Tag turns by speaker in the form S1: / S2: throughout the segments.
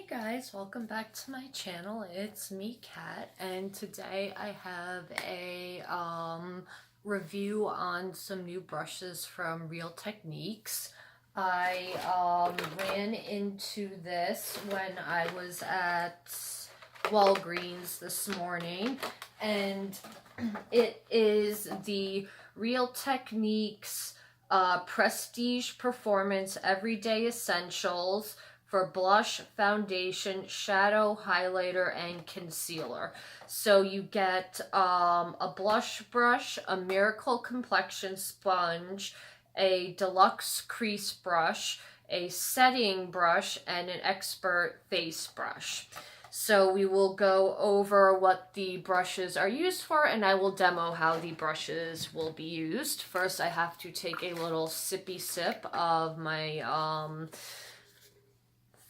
S1: Guys, welcome back to my channel. It's me, Kat, and today I have a review on some new brushes from Real Techniques. I ran into this when I was at Walgreens this morning, and it is the Real Techniques Prestige Performance Everyday Essentials for blush, foundation, shadow, highlighter, and concealer. So you get a blush brush, a Miracle Complexion sponge, a deluxe crease brush, a setting brush, and an expert face brush. So we will go over what the brushes are used for, and I will demo how the brushes will be used. First, I have to take a little sippy sip of my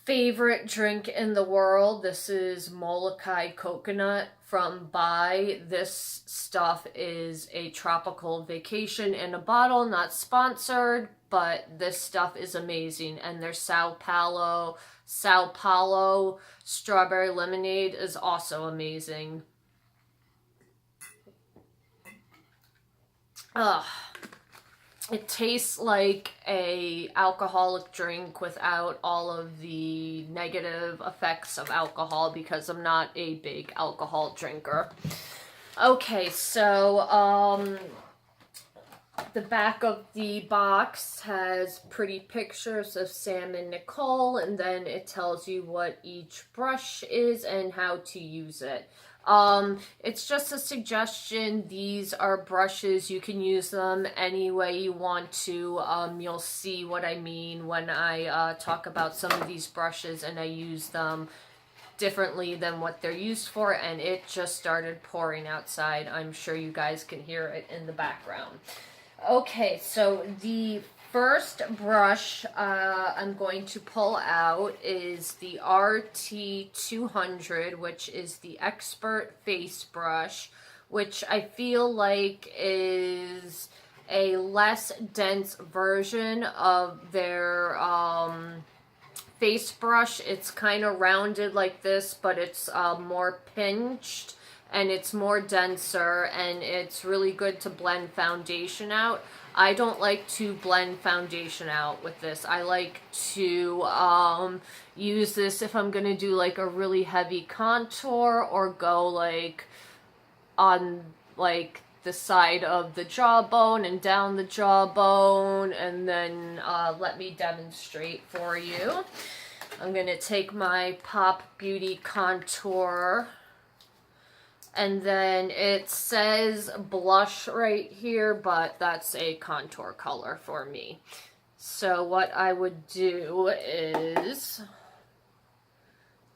S1: favorite drink in the world. This is Molokai coconut from Bai. This stuff is a tropical vacation in a bottle, not sponsored, but this stuff is amazing. And their Sao Paulo strawberry lemonade is also amazing. It tastes like a alcoholic drink without all of the negative effects of alcohol because I'm not a big alcohol drinker. Okay, so the back of the box has pretty pictures of Sam and Nicole, and then it tells you what each brush is and how to use it. It's just a suggestion. These are brushes. You can use them any way you want to. You'll see what I mean when I talk about some of these brushes, and I use them differently than what they're used for, and it just started pouring outside. I'm sure you guys can hear it in the background. Okay, so the first brush I'm going to pull out is the RT200, which is the Expert Face Brush, which I feel like is a less dense version of their face brush. It's kind of rounded like this, but it's more pinched. And it's more denser, and it's really good to blend foundation out. I don't like to blend foundation out with this. I like to use this if I'm going to do like a really heavy contour or go like on like the side of the jawbone and down the jawbone, and then let me demonstrate for you. I'm going to take my Pop Beauty contour. And then it says blush right here, but that's a contour color for me. So what I would do is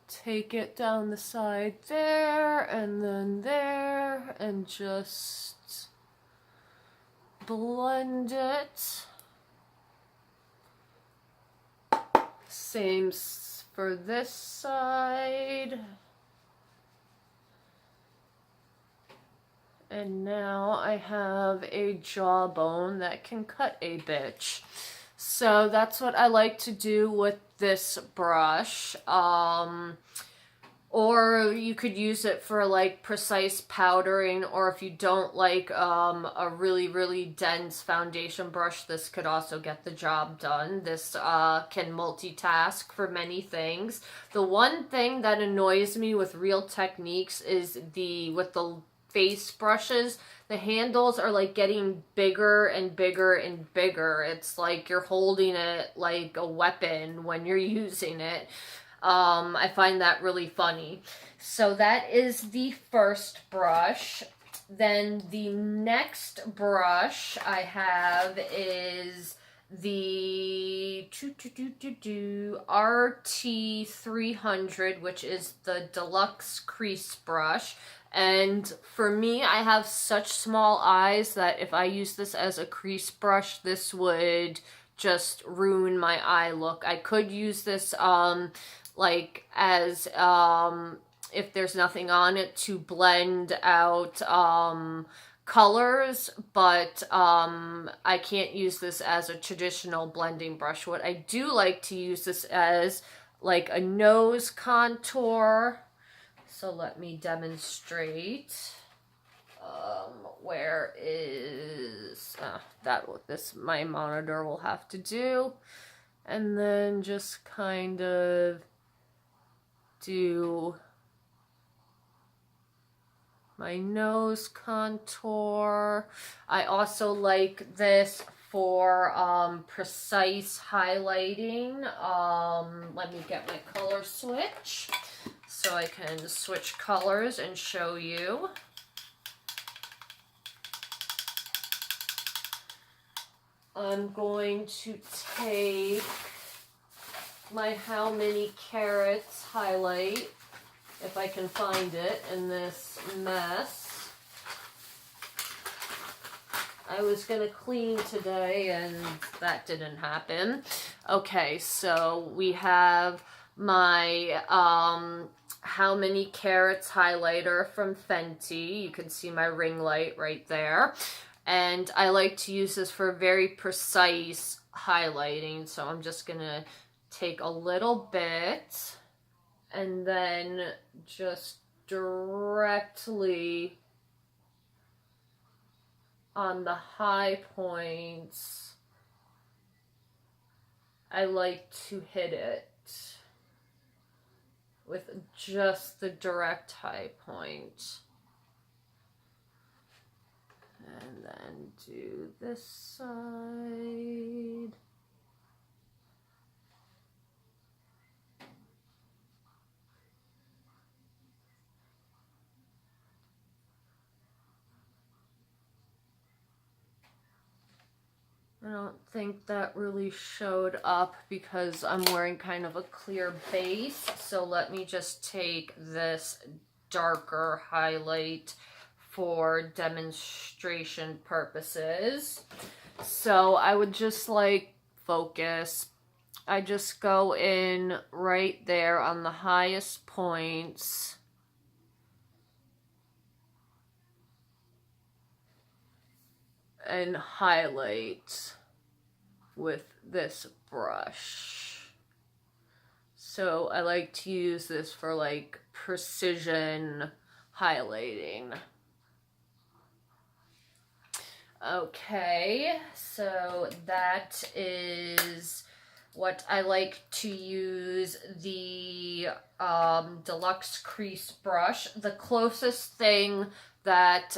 S1: take it down the side there, and just blend it. Same for this side. And now I have a jawbone that can cut a bitch. So that's what I like to do with this brush. Or you could use it for like precise powdering, or if you don't like a really, really dense foundation brush, this could also get the job done. This can multitask for many things. The one thing that annoys me with Real Techniques is with the face brushes, the handles are like getting bigger and bigger and bigger. It's like you're holding it like a weapon when you're using it. I find that really funny. So that is the first brush. Then the next brush I have is the RT300, which is the deluxe crease brush. And for me, I have such small eyes that if I use this as a crease brush, this would just ruin my eye look. I could use this like as if there's nothing on it, to blend out colors, but I can't use this as a traditional blending brush. What I do like to use this as like a nose contour. So let me demonstrate. Where is my monitor will have to do. And then just kind of do my nose contour. I also like this for precise highlighting. Let me get my color switch so I can switch colors and show you. I'm going to take my How Many Carrots highlight, if I can find it in this mess. I was going to clean today and that didn't happen. Okay, so we have my How Many Carrots highlighter from Fenty. You can see my ring light right there. And I like to use this for very precise highlighting. So I'm just going to take a little bit and then just directly on the high points, I like to hit it with just the direct high point. And then do this side. I don't think that really showed up because I'm wearing kind of a clear base. So let me just take this darker highlight for demonstration purposes. So I would just like focus. I just go in right there on the highest points. And highlight with this brush. So I like to use this for like precision highlighting. Okay, so that is what I like to use the Deluxe Crease brush. The closest thing that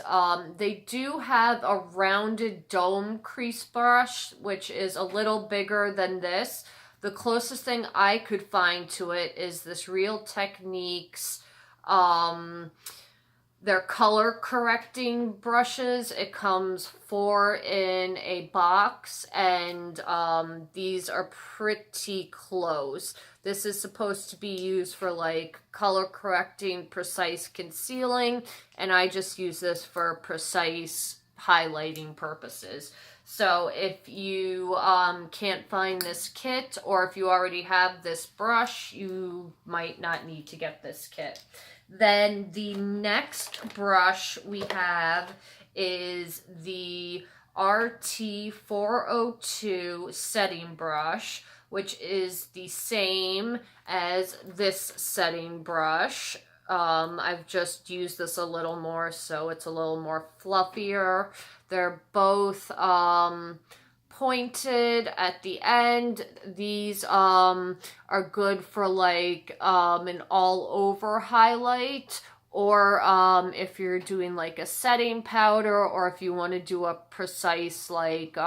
S1: they do have a rounded dome crease brush, which is a little bigger than this. The closest thing I could find to it is this Real Techniques, their color correcting brushes. It comes 4 in a box, and these are pretty close. This is supposed to be used for like color correcting, precise concealing, and I just use this for precise highlighting purposes. So if you can't find this kit, or if you already have this brush, you might not need to get this kit. Then the next brush we have is the RT402 setting brush, which is the same as this setting brush. I've just used this a little more, so it's a little more fluffier. They're both pointed at the end. These are good for like an all over highlight, or if you're doing like a setting powder, or if you want to do a precise like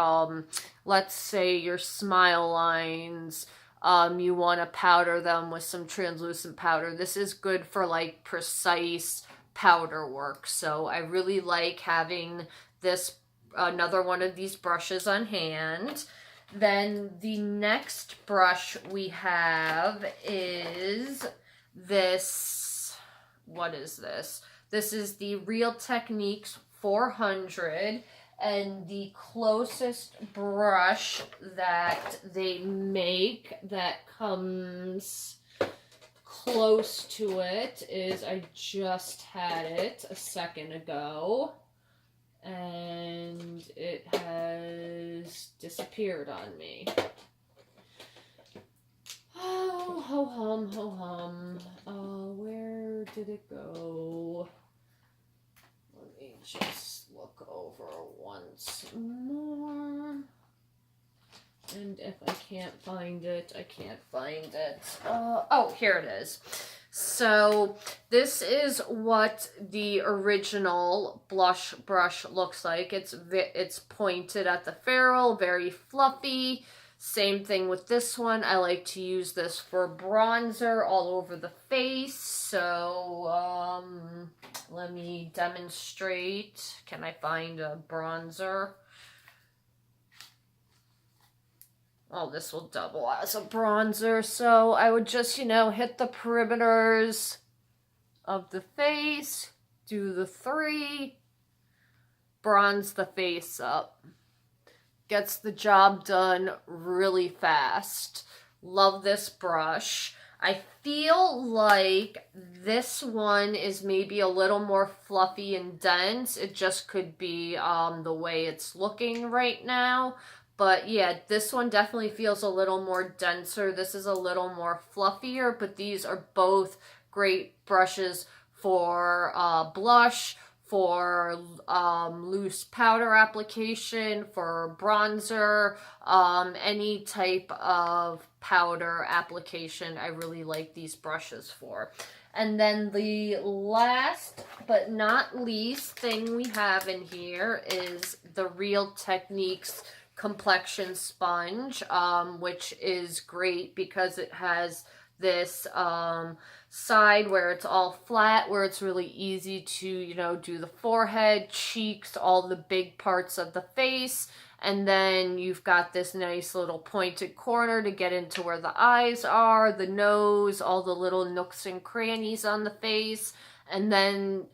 S1: let's say your smile lines, you want to powder them with some translucent powder. This is good for like precise powder work. So I really like having this, another one of these brushes on hand. Then the next brush we have is this. What is this? This is the Real Techniques 400, and the closest brush that they make that comes close to it is, I just had it a second ago, and it has disappeared on me. Oh, ho hum, ho hum. Where did it go? Let me just look over once more. And if I can't find it, I can't find it. Oh, here it is. So this is what the original blush brush looks like. It's pointed at the ferrule, very fluffy. Same thing with this one. I like to use this for bronzer all over the face. So let me demonstrate. Can I find a bronzer? Oh, this will double as a bronzer. So I would just, hit the perimeters of the face, do the 3, bronze the face up. Gets the job done really fast. Love this brush. I feel like this one is maybe a little more fluffy and dense. It just could be the way it's looking right now. But yeah, this one definitely feels a little more denser. This is a little more fluffier, but these are both great brushes for blush, for loose powder application, for bronzer, any type of powder application. I really like these brushes for. And then the last but not least thing we have in here is the Real Techniques Complexion sponge, which is great because it has this side where it's all flat, where it's really easy to, do the forehead, cheeks, all the big parts of the face. And then you've got this nice little pointed corner to get into where the eyes are, the nose, all the little nooks and crannies on the face. And then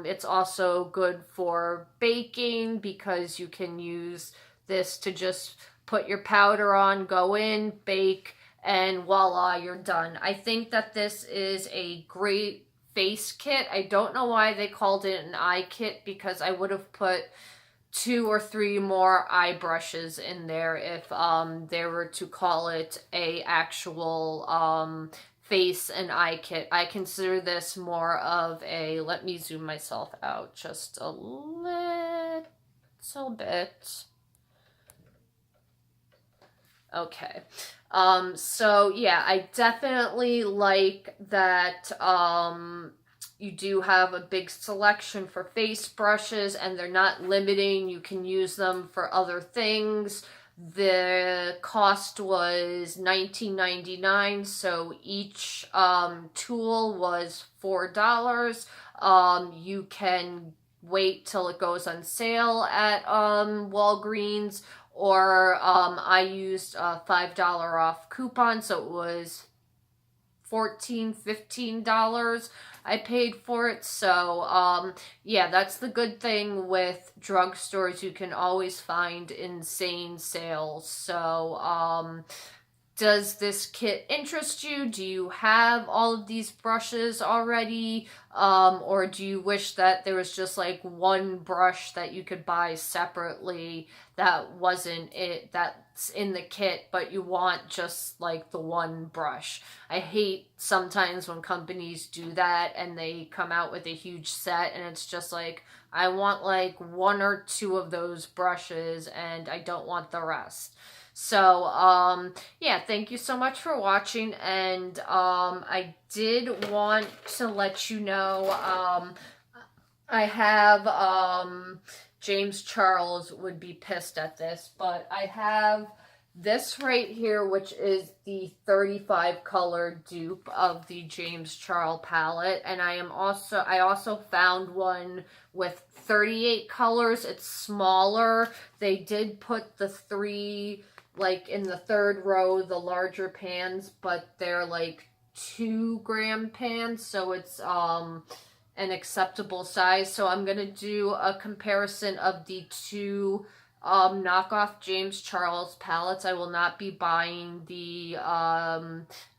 S1: it's also good for baking because you can use this to just put your powder on, go in, bake, and voila, you're done. I think that this is a great face kit. I don't know why they called it an eye kit because I would have put 2 or 3 more eye brushes in there if they were to call it a actual face and eye kit. I consider this more of a, let me zoom myself out just a little bit. Okay. So yeah, I definitely like that you do have a big selection for face brushes and they're not limiting. You can use them for other things. The cost was $19.99, so each tool was $4. You can wait till it goes on sale at Walgreens, or I used a $5 off coupon, so it was $15 I paid for it. So yeah, that's the good thing with drugstores. You can always find insane sales. So does this kit interest you? Do you have all of these brushes already? Or do you wish that there was just like one brush that you could buy separately that wasn't it, that's in the kit, but you want just like the one brush? I hate sometimes when companies do that and they come out with a huge set and it's just like, I want like 1 or 2 of those brushes and I don't want the rest. So, yeah, thank you so much for watching, and, I did want to let you know, I have, James Charles would be pissed at this, but I have this right here, which is the 35 color dupe of the James Charles palette, and I also found one with 38 colors. It's smaller. They did put the 3 like in the 3rd row, the larger pans, but they're like 2-gram pans, so it's an acceptable size. So I'm gonna do a comparison of the 2 knockoff James Charles palettes. I will not be buying the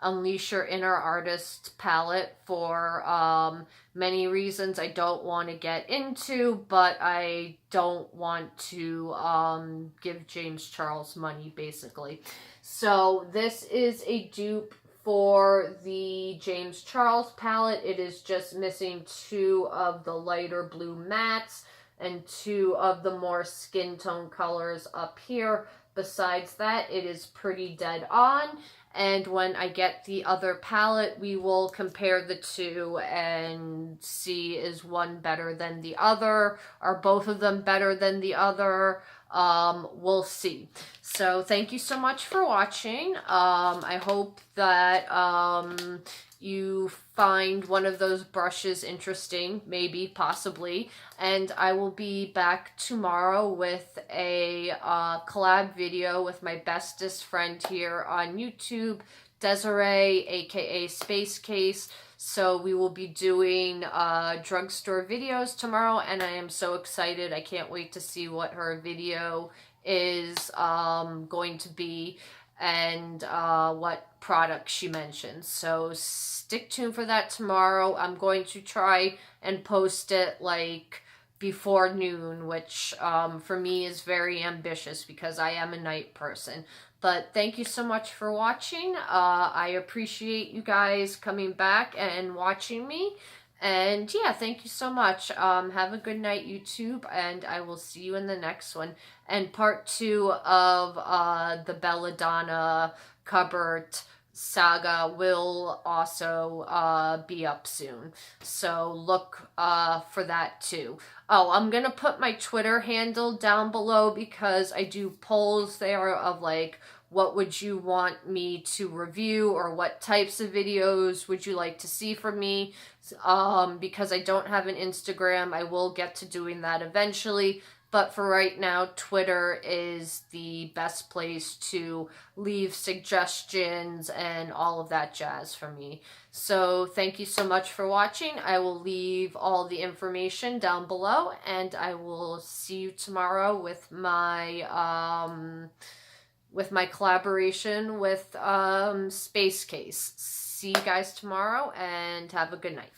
S1: Unleash Your Inner Artist palette for many reasons I don't want to get into, but I don't want to give James Charles money, basically. So this is a dupe for the James Charles palette, it is just missing 2 of the lighter blue mattes and 2 of the more skin tone colors up here. Besides that, it is pretty dead on. And when I get the other palette, we will compare the 2 and see, is one better than the other? Are both of them better than the other? We'll see. So thank you so much for watching. I hope that you find one of those brushes interesting, maybe, possibly, and I will be back tomorrow with a collab video with my bestest friend here on YouTube, Desiree, aka Space Case. So we will be doing drugstore videos tomorrow, and I am so excited. I can't wait to see what her video is going to be, and what products she mentions. So stick tuned for that tomorrow. I'm going to try and post it like before noon, which for me is very ambitious because I am a night person. But thank you so much for watching. I appreciate you guys coming back and watching me. And yeah, thank you so much. Have a good night, YouTube, and I will see you in the next one. And part 2 of the Belladonna cupboard saga will also be up soon. So look for that too. Oh, I'm going to put my Twitter handle down below because I do polls there of like, what would you want me to review, or what types of videos would you like to see from me? Because I don't have an Instagram, I will get to doing that eventually. But for right now, Twitter is the best place to leave suggestions and all of that jazz for me. So thank you so much for watching. I will leave all the information down below, and I will see you tomorrow with my collaboration with Space Case. See you guys tomorrow, and have a good night.